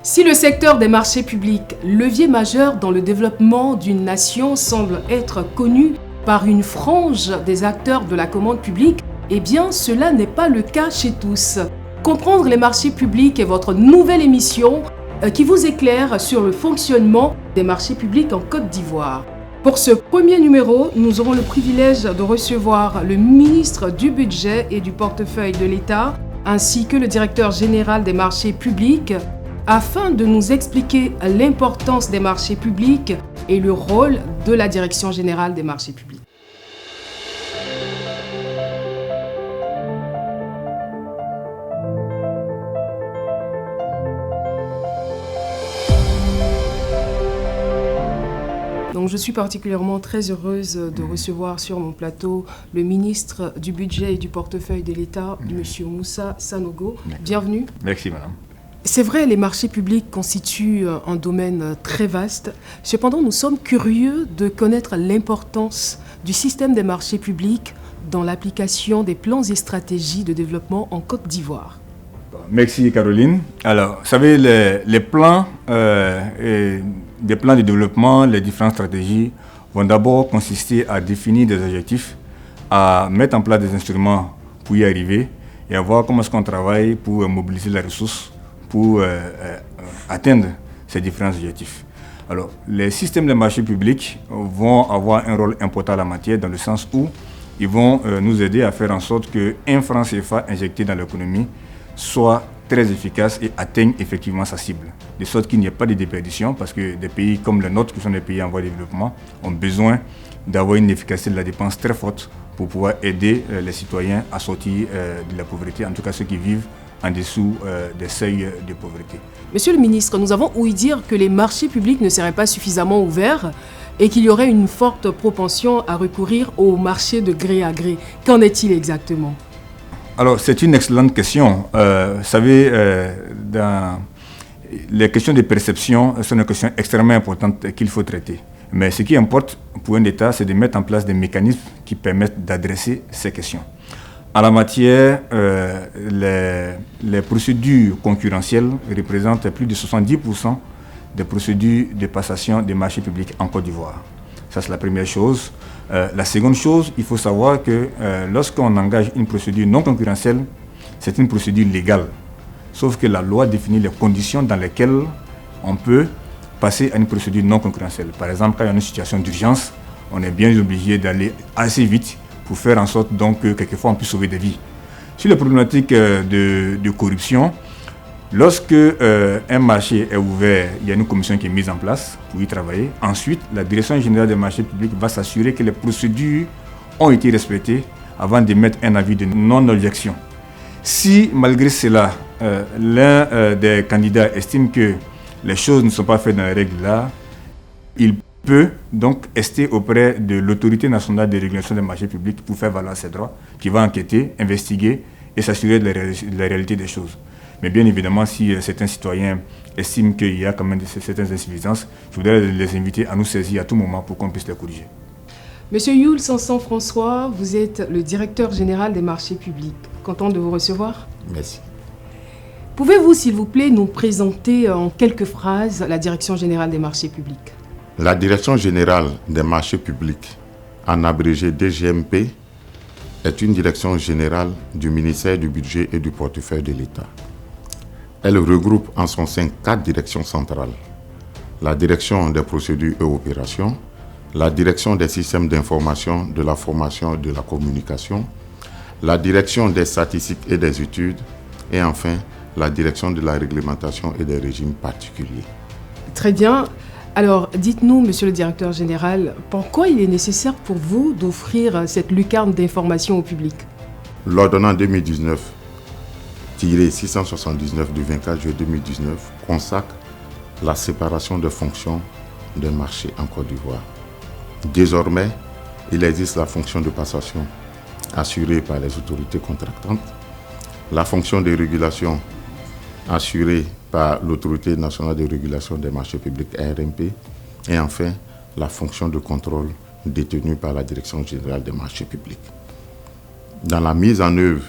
Si le secteur des marchés publics, levier majeur dans le développement d'une nation, semble être connu par une frange des acteurs de la commande publique, eh bien cela n'est pas le cas chez tous. Comprendre les marchés publics est votre nouvelle émission qui vous éclaire sur le fonctionnement des marchés publics en Côte d'Ivoire. Pour ce premier numéro, nous aurons le privilège de recevoir le ministre du Budget et du Portefeuille de l'État, ainsi que le directeur général des marchés publics, afin de nous expliquer l'importance des marchés publics et le rôle de la Direction générale des marchés publics. Donc, je suis particulièrement très heureuse de recevoir sur mon plateau le ministre du Budget et du Portefeuille de l'État, M. Moussa Sanogo. Bienvenue. Merci, madame. C'est vrai, les marchés publics constituent un domaine très vaste. Cependant, nous sommes curieux de connaître l'importance du système des marchés publics dans l'application des plans et stratégies de développement en Côte d'Ivoire. Merci, Caroline. Alors, vous savez, les plans, des plans de développement, les différentes stratégies vont d'abord consister à définir des objectifs, à mettre en place des instruments pour y arriver et à voir comment est-ce qu'on travaille pour mobiliser les ressources pour atteindre ces différents objectifs. Alors, les systèmes de marché publics vont avoir un rôle important en la matière dans le sens où ils vont nous aider à faire en sorte qu'un franc CFA injecté dans l'économie soit très efficace et atteigne effectivement sa cible. De sorte qu'il n'y ait pas de déperdition parce que des pays comme le nôtre, qui sont des pays en voie de développement, ont besoin d'avoir une efficacité de la dépense très forte pour pouvoir aider les citoyens à sortir de la pauvreté, en tout cas ceux qui vivent en dessous des seuils de pauvreté. Monsieur le ministre, nous avons ouï dire que les marchés publics ne seraient pas suffisamment ouverts et qu'il y aurait une forte propension à recourir aux marchés de gré à gré. Qu'en est-il exactement ? Alors, c'est une excellente question. Vous savez, dans les questions de perception sont des questions extrêmement importantes qu'il faut traiter. Mais ce qui importe pour un État, c'est de mettre en place des mécanismes qui permettent d'adresser ces questions. En la matière, les procédures concurrentielles représentent plus de 70% des procédures de passation des marchés publics en Côte d'Ivoire. Ça, c'est la première chose. La seconde chose, il faut savoir que lorsqu'on engage une procédure non concurrentielle, c'est une procédure légale. Sauf que la loi définit les conditions dans lesquelles on peut passer à une procédure non concurrentielle. Par exemple, quand il y a une situation d'urgence, on est bien obligé d'aller assez vite pour faire en sorte donc que quelquefois on puisse sauver des vies. Sur les problématiques de corruption, lorsque un marché est ouvert, il y a une commission qui est mise en place pour y travailler. Ensuite, la Direction générale des marchés publics va s'assurer que les procédures ont été respectées avant de mettre un avis de non-objection. Si, malgré cela, l'un des candidats estime que les choses ne sont pas faites dans les règles là, il peut donc rester auprès de l'autorité nationale de régulation des marchés publics pour faire valoir ses droits, qui va enquêter, investiguer et s'assurer de la réalité des choses. Mais bien évidemment, si certains citoyens estiment qu'il y a quand même certaines insuffisances, je voudrais les inviter à nous saisir à tout moment pour qu'on puisse les corriger. Monsieur Youl Sanson-François, vous êtes le directeur général des marchés publics. Content de vous recevoir. Merci. Pouvez-vous, s'il vous plaît, nous présenter en quelques phrases la Direction générale des marchés publics ? La Direction générale des marchés publics, en abrégé DGMP, est une direction générale du ministère du Budget et du Portefeuille de l'État. Elle regroupe en son sein 4 directions centrales. La direction des procédures et opérations, la direction des systèmes d'information, de la formation et de la communication, la direction des statistiques et des études, et enfin, la direction de la réglementation et des régimes particuliers. Très bien. Alors, dites-nous, monsieur le directeur général, pourquoi il est nécessaire pour vous d'offrir cette lucarne d'information au public ? L'ordonnance 2019-679 du 24 juillet 2019 consacre la séparation des fonctions des marchés en Côte d'Ivoire. Désormais, il existe la fonction de passation assurée par les autorités contractantes, la fonction de régulation assurée par l'Autorité nationale de régulation des marchés publics ARMP et enfin la fonction de contrôle détenue par la Direction générale des marchés publics. Dans la mise en œuvre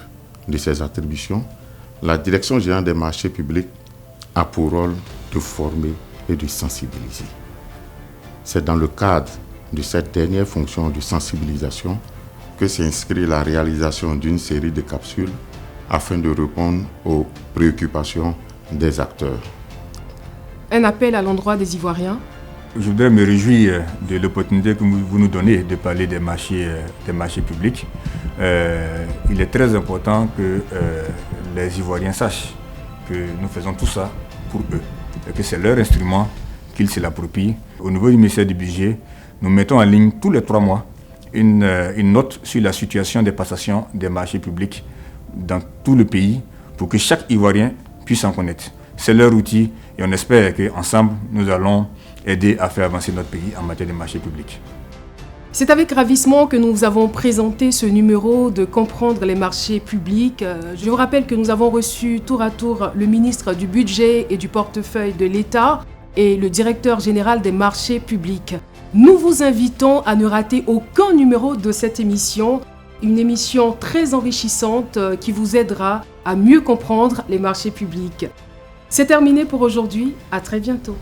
de ces attributions, la Direction générale des marchés publics a pour rôle de former et de sensibiliser. C'est dans le cadre de cette dernière fonction de sensibilisation que s'inscrit la réalisation d'une série de capsules afin de répondre aux préoccupations des acteurs. Un appel à l'endroit des Ivoiriens. Je voudrais me réjouir de l'opportunité que vous nous donnez de parler des marchés publics. Il est très important que les Ivoiriens sachent que nous faisons tout ça pour eux et que c'est leur instrument qu'ils se l'approprient. Au niveau du ministère du Budget, nous mettons en ligne tous les 3 mois une note sur la situation des passations des marchés publics dans tout le pays pour que chaque Ivoirien puisse en connaître. C'est leur outil et on espère qu'ensemble, nous allons aider à faire avancer notre pays en matière de marchés publics. C'est avec ravissement que nous avons présenté ce numéro de Comprendre les marchés publics. Je vous rappelle que nous avons reçu tour à tour le ministre du Budget et du Portefeuille de l'État et le directeur général des marchés publics. Nous vous invitons à ne rater aucun numéro de cette émission, une émission très enrichissante qui vous aidera à mieux comprendre les marchés publics. C'est terminé pour aujourd'hui, à très bientôt.